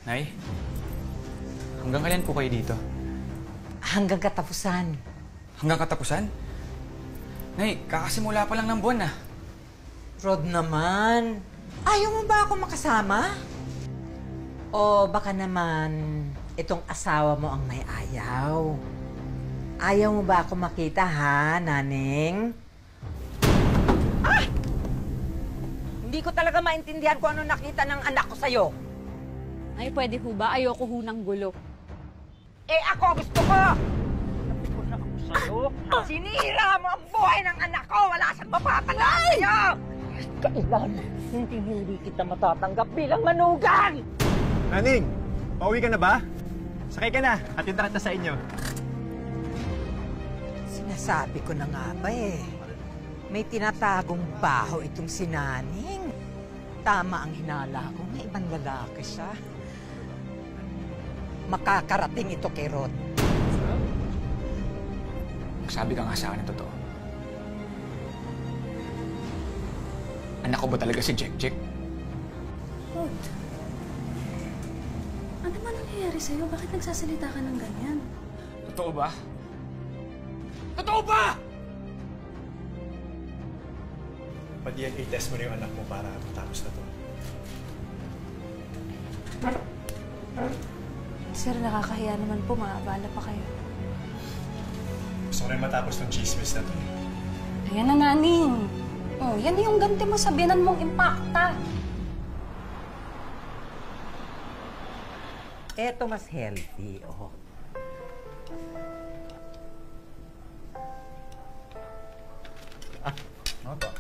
Nay, hanggang kailan po kayo dito? Hanggang katapusan. Hanggang katapusan? Nay, kakasimula pa lang ng buwan ah. Rod naman, ayaw mo ba ako makasama? O baka naman itong asawa mo ang may ayaw? Ayaw mo ba ako makita ha, Naning? Ah! Hindi ko talaga maintindihan kung ano nakita ng anak ko sa'yo. Ay, pwede ho ba? Ayoko ho ng gulo. Eh ako gusto ko! Sabi ko na ako sa'yo, sinira mo ang buhay ng anak ko! Wala siyang mapapala sa'yo! Kailan, hindi kita matatanggap bilang manugang! Naning, pauwi ka na ba? Sakay ka na, atid na kita sa inyo. Sinasabi ko na nga ba eh, may tinatagong baho itong si Naning. Tama ang hinala ko, may ibang lalaki siya. Makakarating ito kay Rod. Sabi ka nga sa akin ng totoo. Anak ko ba talaga si Jek? Rod, ano man nangyayari sa'yo? Bakit nagsasalita ka ng ganyan? Totoo ba? Totoo ba? Pa-DNA test mo na yung anak mo para matapos na to. Sir, nakakahiya naman po. Maabala pa kayo. Gusto ko rin matapos ng chismis na to. Ayan na, Naning. Oh, yan yung ganti mo sa binan mong impacta. Eto mas healthy, oh. Ano to?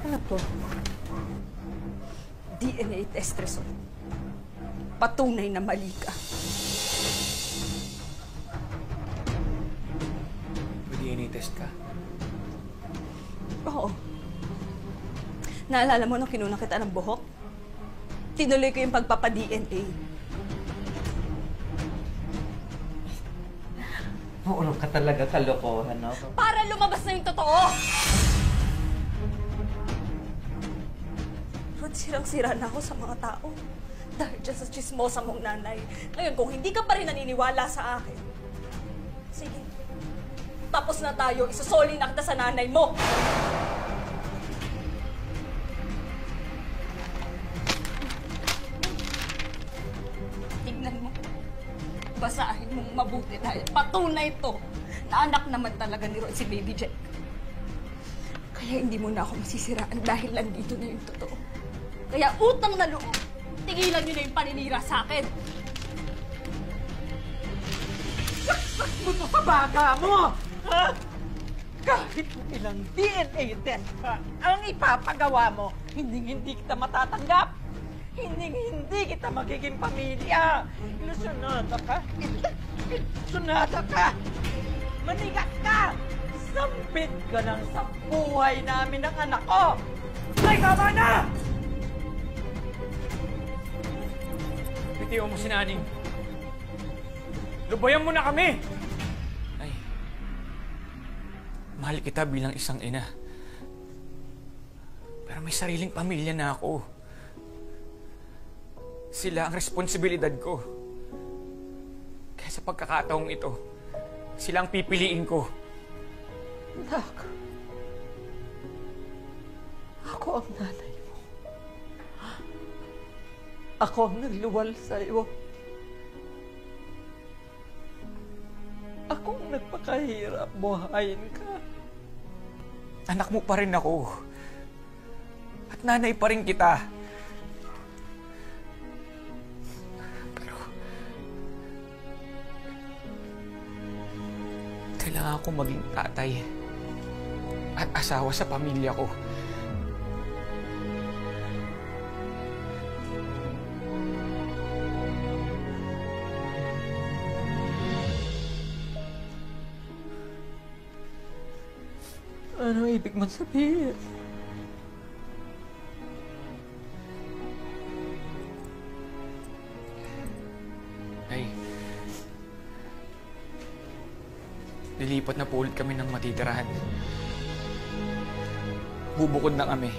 Ano to? DNA test result. Patunay na mali ka. DNA test ka? Oo. Naalala mo nung kinuna kita ng buhok? Tinuloy ko yung pagpapa-DNA. Maulog ka talaga, kalokohan, no? Para lumabas na yung totoo! Rod, sirang-sira na ako sa mga tao. Dahil dyan sa chismosa mong nanay. Ngayon, kung hindi ka pa rin naniniwala sa akin, sige, tapos na tayo, isusoli na kita sa nanay mo! Tignan mo. Basahin mong mabuti dahil patunay ito na anak naman talaga ni Rod si Baby Jack. Kaya hindi mo na ako masisiraan dahil nandito na yung totoo. Kaya utang na loob, tigilan niyo na yung paninira sa akin. Saksak mo to sa baga mo! Ha? Kahit ilang DNA test pa ang ipapagawa mo, hindi kita matatanggap. Hindi kita magiging pamilya. Ilusyonada ka. Ilusyonada ka. Manigas ka. Sampit ka lang sa buhay namin ng anak ko. Ay, tama na! Bitiw mo si Naning. Lubayan mo na kami! Ay, mahal kita bilang isang ina. Pero may sariling pamilya na ako. Sila ang responsibilidad ko. Kaya sa pagkakataong ito, sila ang pipiliin ko. Anak, ako ang nanay mo. Ako ang nagluwal sa'yo. Ako ang nagpakahirap buhayin ka. Anak mo pa rin ako. At nanay pa rin kita. Pero kailangan ko maging tatay at asawa sa pamilya ko. Ano ibig mong sabihin? Ay, lilipat na po ulit kami ng matitirahan. bubukod na kami.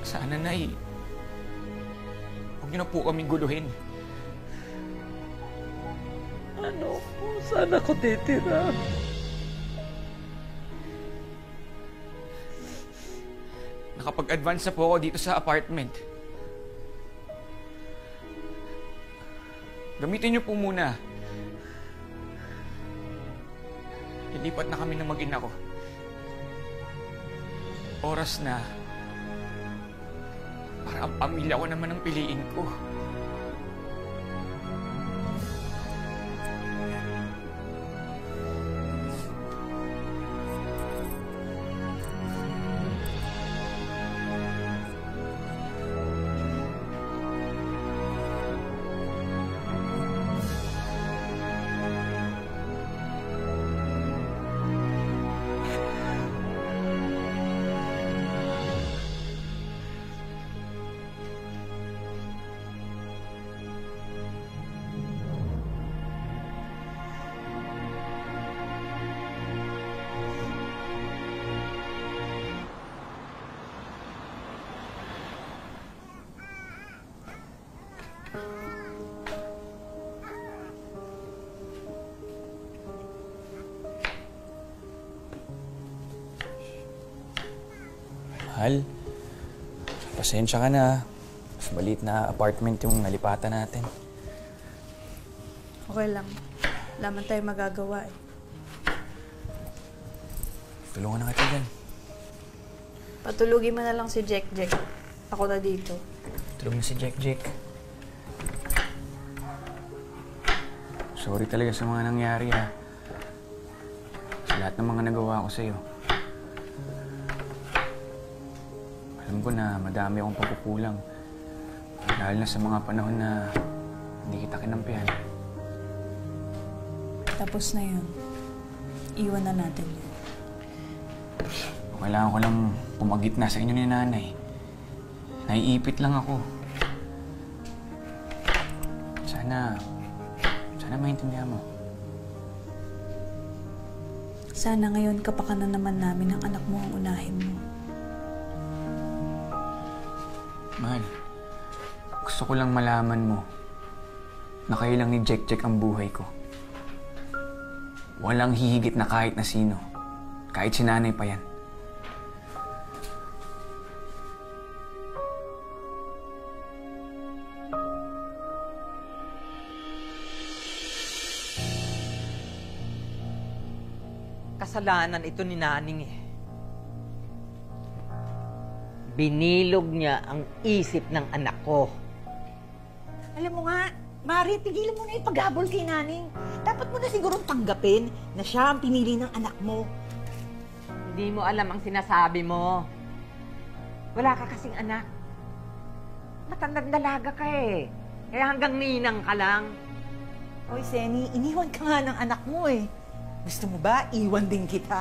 Sana, Nay, huwag niyo na po kaming guluhin. Ano? Saan ako titira? Nakapag-advance na po ako dito sa apartment. Gamitin niyo po muna. Lilipat na kami ng mag-ina ko. Oras na para ang pamilya ko naman ang piliin ko. Mahal, pasensya ka na. Mas maliit na apartment yung nalipatan natin. Okay lang. Wala man tayo magagawa eh. Tulungan na kita dyan. Patulugin mo na lang si Jack. Ako na dito. Tulungan si Jack. Sorry talaga sa mga nangyari, ha. Sa lahat ng mga nagawa ko sa'yo. Alam ko na madami akong pagkukulang. Dahil na sa mga panahon na hindi kita kinampihan. Tapos na yun. Iwan na natin yun. Kailangan ko lang pumagitna sa inyo ni Nanay. Naiipit lang ako. Sana maintindihan mo. Sana ngayon kapakanan naman namin ang anak mo ang unahin mo. Mahal, gusto ko lang malaman mo na kayo lang ni Jack ang buhay ko. Walang hihigit na kahit na sino. Kahit si Nanay pa yan. Kasalanan ito ni Naning eh. Binilog niya ang isip ng anak ko. Alam mo nga, Mari, tigilan mo na yung paghabol kay Naning. Dapat mo na sigurong tanggapin na siya ang pinili ng anak mo. Hindi mo alam ang sinasabi mo. Wala ka kasing anak. Matandang dalaga ka eh. Kaya hanggang ninang ka lang. Hoy, Senny, iniwan ka nga ng anak mo eh. Gusto mo ba, iwan din kita?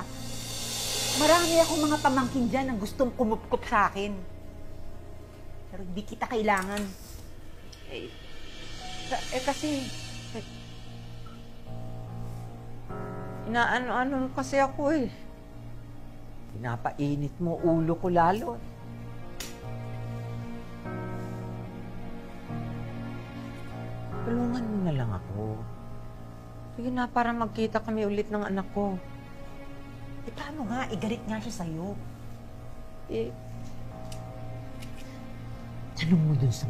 Marami akong mga pamangkin dyan ang gustong kumupkup sa akin. Pero hindi kita kailangan. Kasi... Inaano-ano kasi ako eh. Pinapainit mo ulo ko lalo. Tulungan mo na lang ako. Sige na, para magkita kami ulit ng anak ko. Eh, paano nga? Igalit nga siya sa'yo. Tanong mo dun sa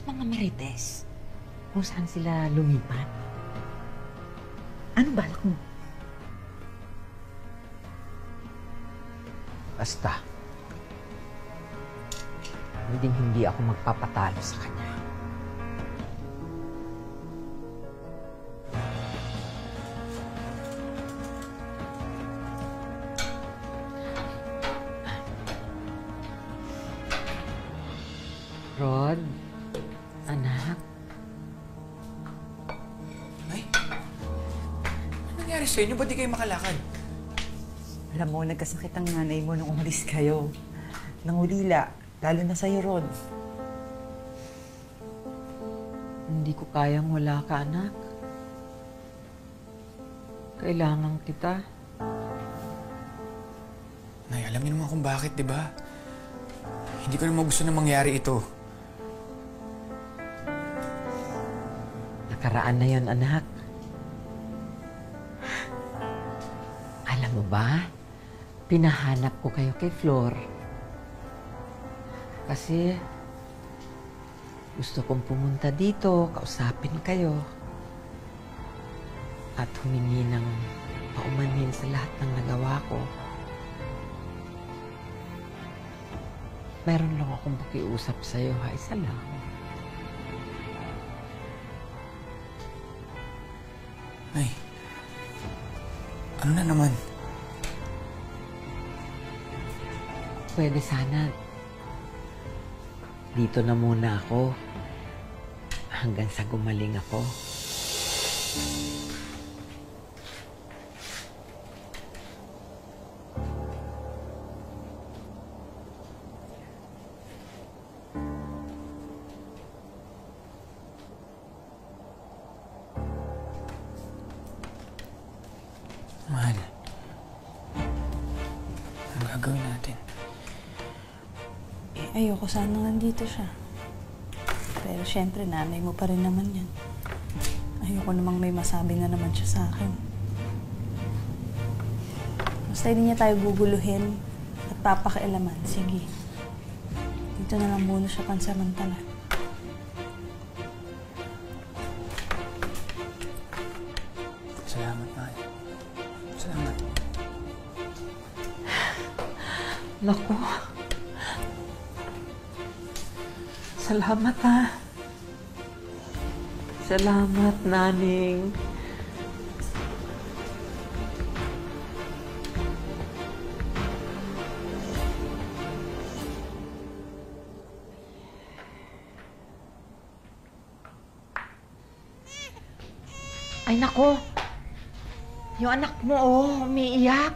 mga marites. Kung saan sila lumipat. Anong balak mo? Basta, hindi ako magpapatalo sa kanya. Rod, anak. Ay, ano nangyari sa inyo? Ba't di kayo makalakad? Alam mo, nagkasakit ang nanay mo nung umalis kayo. Nangulila, lalo na sa'yo, Rod. Hindi ko kayang wala ka, anak. Kailangan kita. Nay, alam niyo naman kung bakit, di ba? Hindi ko naman gusto na mangyari ito. Nakaraan na yon, anak. Alam mo ba, pinahanap ko kayo kay Flor. Kasi gusto kong pumunta dito, kausapin kayo. At humingi ng paumanhin sa lahat ng nagawa ko. Meron lang akong pakiusap sa'yo, ha? Isa lang. Nay, ano na naman? Pwede sana dito na muna ako hanggang sa gumaling ako. Mahal, ang gagawin natin? Ayoko sana nandito siya. Pero syempre, nanay mo pa rin naman yan. Ayoko namang may masabi na naman siya sa akin. Basta hindi niya tayo guguluhin at papakialaman. Sige. Dito na lang muna siya pansamantala. Salamat, mahal. Salamat. Naku. Salamat, ha. Salamat, naning. Ay, nako. Yung anak mo, umiiyak.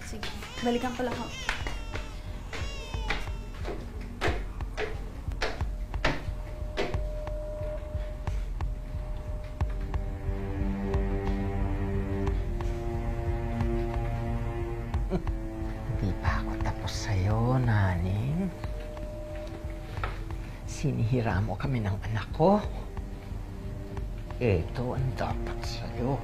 Sige, balikan ko lang ako. Hindi pa ako tapos sa'yo, naning. Sinihira mo kami ng anak ko. Ito ang dapat sa'yo.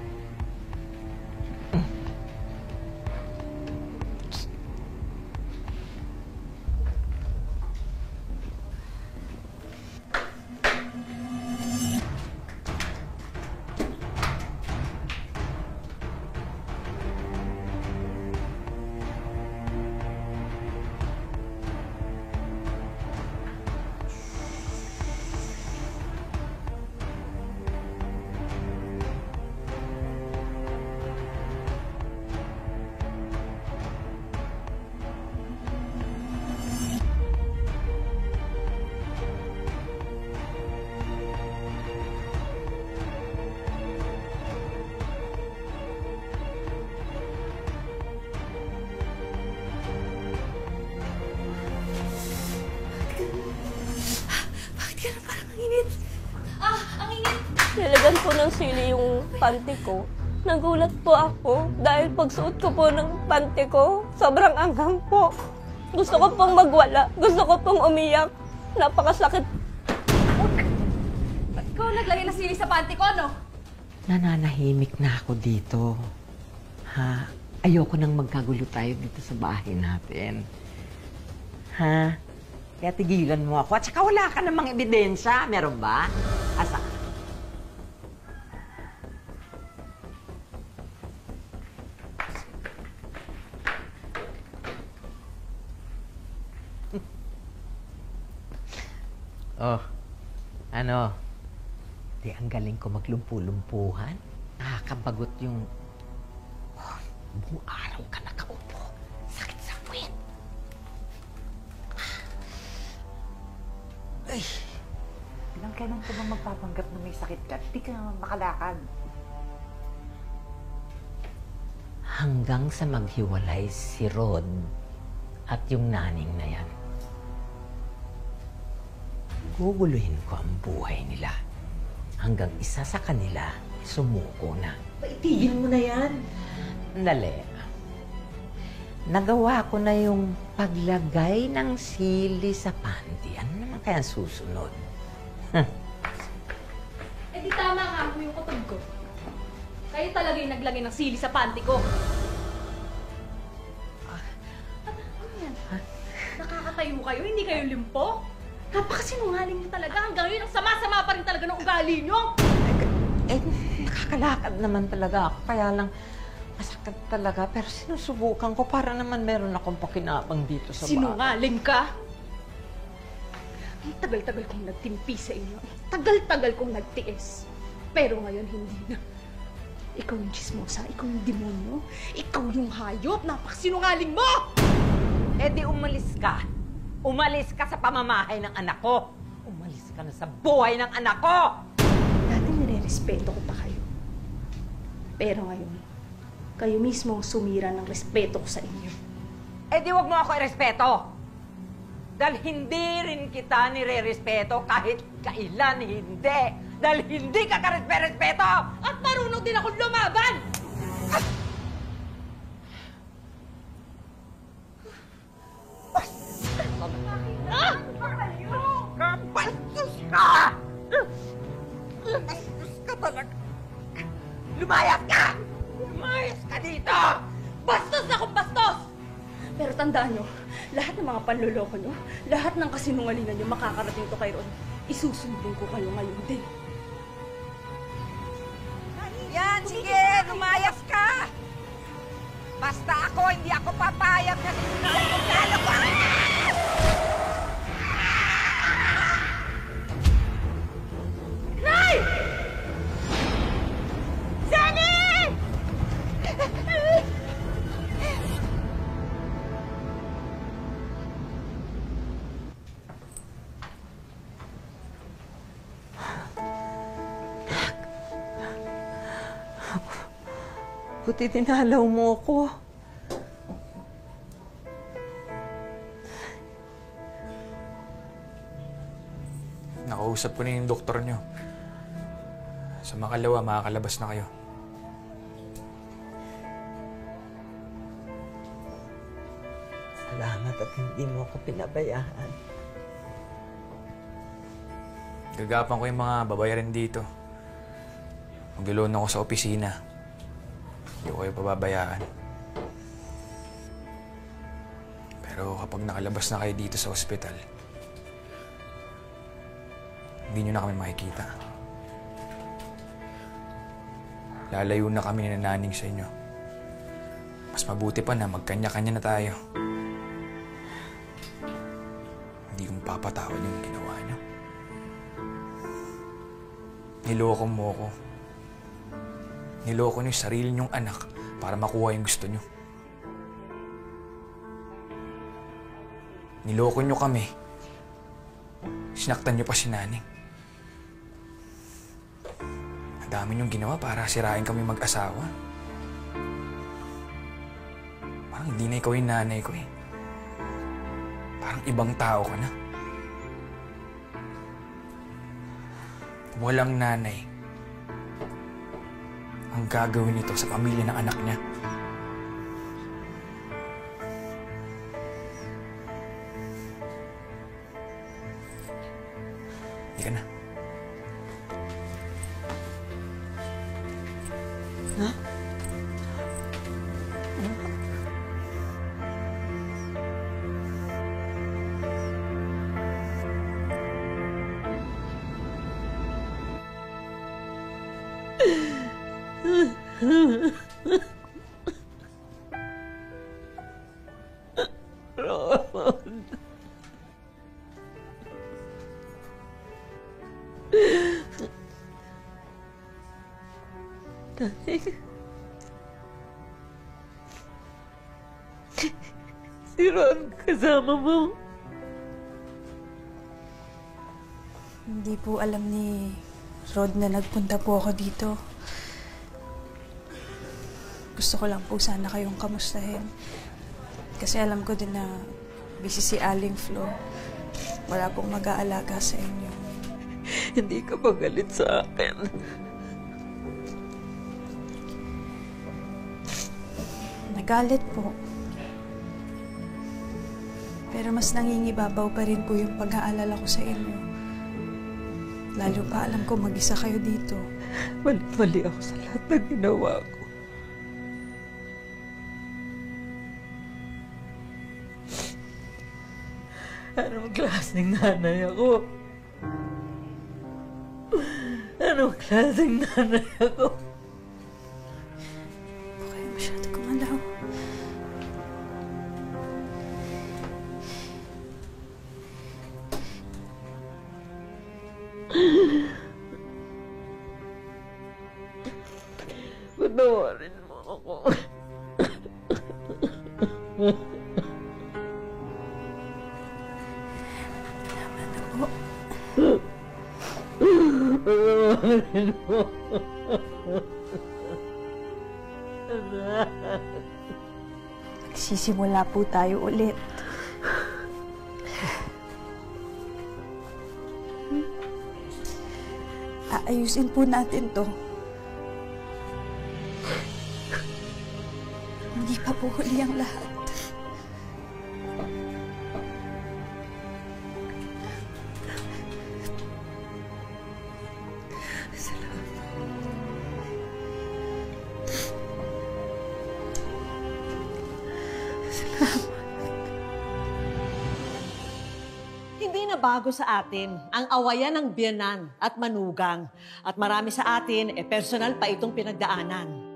Nilagyan po ng sili yung panty ko. Nagulat po ako dahil pagsuot ko po ng panty ko, sobrang anghang po. Gusto ko pong magwala. Gusto ko pong umiyak. Napakasakit. Ikaw naglagay ng sili sa panty ko, no? Nananahimik na ako dito. Ha? Ayoko nang magkagulo tayo dito sa bahay natin. Ha? Kaya tigilan mo ako. At saka wala ka namang ebidensya. Meron ba? Asa? Oh, ano? Di ang galing ko maglumpu-lumpuhan. Nakakabagot yung... Oh, buong araw ka nakaupo. Sakit sa puwet. Ay! Ilang kailan ka ba magpapanggap na may sakit ka? Di ka naman makalakad. Hanggang sa maghiwalay si Rod at yung naning na yan. Guguluhin ko ang buhay nila hanggang isa sa kanila sumuko na. Itigil mo na yan. Dali. Nagawa ko na yung paglagay ng sili sa panty. Ano naman kaya ang susunod? Eh di tama nga mo yung kutob ko. Kayo talaga yung naglagay ng sili sa panty ko. Ano yan? Nakakatayo mo kayo? Hindi kayo limpo? Napakasinungaling niyo talaga. Hanggang ngayon, ang sama-sama pa rin talaga ng ugali niyo. Nakakalakad naman talaga ako. Kaya lang, masakit talaga. Pero sinusubukan ko para naman meron akong pakinabang dito sa bahay. Sinungaling ka? Ang tagal-tagal kong nagtimpi sa inyo. Ang tagal-tagal kong nagtiis. Pero ngayon, hindi na. Ikaw yung chismosa. Ikaw yung demonyo. Ikaw yung hayop. Napakasinungaling mo! Eh di umalis ka. Umalis ka sa pamamahay ng anak ko. Umalis ka na sa buhay ng anak ko! Dati nire-respeto ko pa kayo. Pero ngayon, kayo mismo ang sumira ng respeto ko sa inyo. Eh di wag mo ako irespeto. Dahil hindi rin kita nire-respeto kahit kailan hindi. Dahil hindi ka ka-respeto! At marunong din akong lumaban! Bastos ka! Bastos ka talaga! Lumayas ka! Lumayas ka dito! Bastos na akong bastos! Pero tandaan nyo, lahat ng mga panluloko nyo, lahat ng kasinungalingan nyo makakarating to kay Ron. Isusumbong ko kayo ngayon din. Yan, sige! Lumayas ka! Basta ako, hindi ako papayag na sinunalo ko! Nay! Sally! Buti dinalaw mo ako. Nakausap ko na yung doktor nyo. Sa makalawa, makakalabas na kayo. Salamat at hindi mo ako pinabayaan. Gagapan ko yung mga babayaran dito. Maglo-loan ako sa opisina. Hindi ko kayo pababayaan. Pero kapag nakalabas na kayo dito sa ospital, hindi nyo na kami makikita. Lalayo na kami ni Naning sa inyo. Mas mabuti pa na magkanya-kanya na tayo. Hindi kong papatawad yung ginawa nyo. Niloko mo ako. Niloko nyo yung sarili nyong anak para makuha yung gusto nyo. Niloko nyo kami. Sinaktan nyo pa si Naning. Ang dami nyong ginawa para sirain kami mag-asawa. Parang hindi na ikaw yung nanay ko eh. Parang ibang tao ka na. Walang nanay ang gagawin nito sa pamilya ng anak niya. Hindi ka na. Ha? Ron. Si Ron, kasama mo. Hindi po alam ni Rod na nagpunta po ako dito. Gusto ko lang po sana kayong kamustahin. Kasi alam ko din na busy si Aling Flo. Wala pong mag-aalaga sa inyo. Hindi ka ba galit sa akin? Nagalit po. Pero mas nangingibabaw pa rin po yung pag-aalala ko sa inyo. Lalo pa alam ko mag-isa kayo dito. Mali ako sa lahat ng ginawa ko. Anong klaseng nanay ako? Anong klaseng nanay ako? Huwag kayo masyado gumalaw. Patawarin mo ako. Tama na po. Patawarin mo. Magsisimula po tayo ulit. Aayusin po natin to. Hindi pa po huli ang lahat. Hindi na bago sa atin ang awayan ng biyanan at manugang. At marami sa atin, personal pa itong pinagdaanan.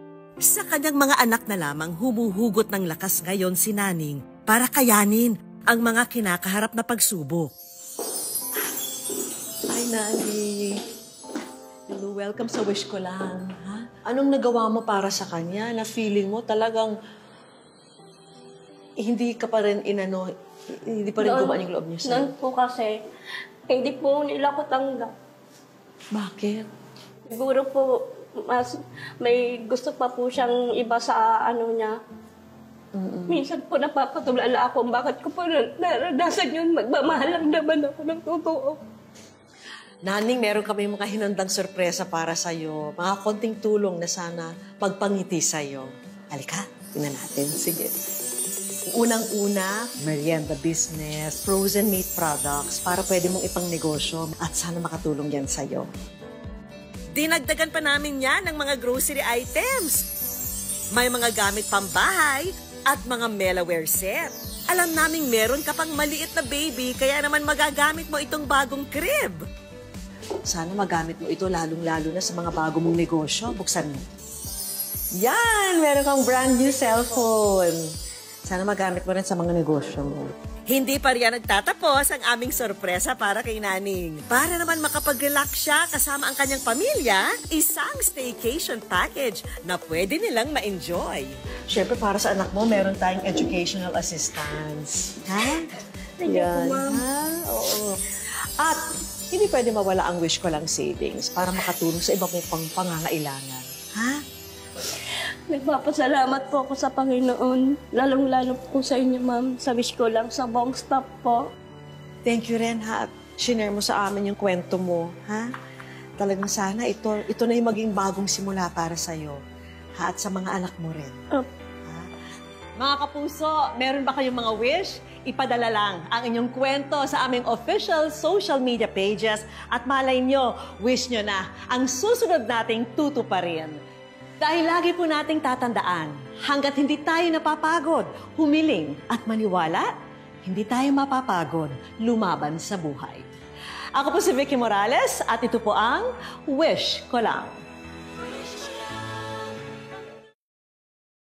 Sa kanyang mga anak na lamang humuhugot ng lakas ngayon si Naning para kayanin ang mga kinakaharap na pagsubok. Ay, Nani. Hello, welcome sa Wish Ko Lang. Ha? Anong nagawa mo para sa kanya na feeling mo talagang hindi ka pa rin hindi pa rin gumaan yung loob niya sa'yo? Noon po kasi, hindi po nila ko tanggap. Bakit? Siguro po, mas may gusto pa po siyang iba sa ano niya. Minsan po napapatulala ako bakit ko po naranasan yun. Magmamahal lang naman ako ng totoo. Naning, meron kami mga hinandang sorpresa para sa'yo. Mga konting tulong na sana pagpangiti sa'yo. Halika, tingnan natin. Sige. Unang-una, merienda business, frozen meat products para pwede mong ipang negosyo at sana makatulong yan sa'yo. Dinagdagan pa namin yan ng mga grocery items. May mga gamit pambahay at mga Melaware set. Alam naming meron ka pang maliit na baby kaya naman magagamit mo itong bagong crib. Sana magamit mo ito lalong-lalo na sa mga bago mong negosyo. Buksan mo. Yan! Meron kang brand new cellphone. Sana magamit mo rin sa mga negosyo mo. Hindi pa riyan nagtatapos ang aming sorpresa para kay Naning. Para naman makapag-relax siya kasama ang kanyang pamilya, isang staycation package na pwede nilang ma-enjoy. Siyempre, para sa anak mo, meron tayong educational assistance. Ha? Thank you po, Ma'am. Ha? Oo. At hindi pwede mawala ang Wish Ko Lang savings para makatulong sa iba mong pangangailangan. Ha? Nagpapasalamat po ako sa Panginoon. Lalong-lalo po sa inyo, Ma'am. Sa Wish Ko Lang, sa buong staff po. Thank you rin, ha? At shinare mo sa amin yung kwento mo, ha? Talagang sana ito na yung maging bagong simula para sa'yo. Ha? At sa mga anak mo rin. Ha? Mga kapuso, meron ba kayong mga wish? Ipadala lang ang inyong kwento sa aming official social media pages at malay nyo, wish nyo na ang susunod nating tutuparin. Dahil lagi po nating tatandaan, hanggat hindi tayo napapagod, humiling at maniwala, hindi tayo mapapagod lumaban sa buhay. Ako po si Vicky Morales at ito po ang Wish Ko Lang.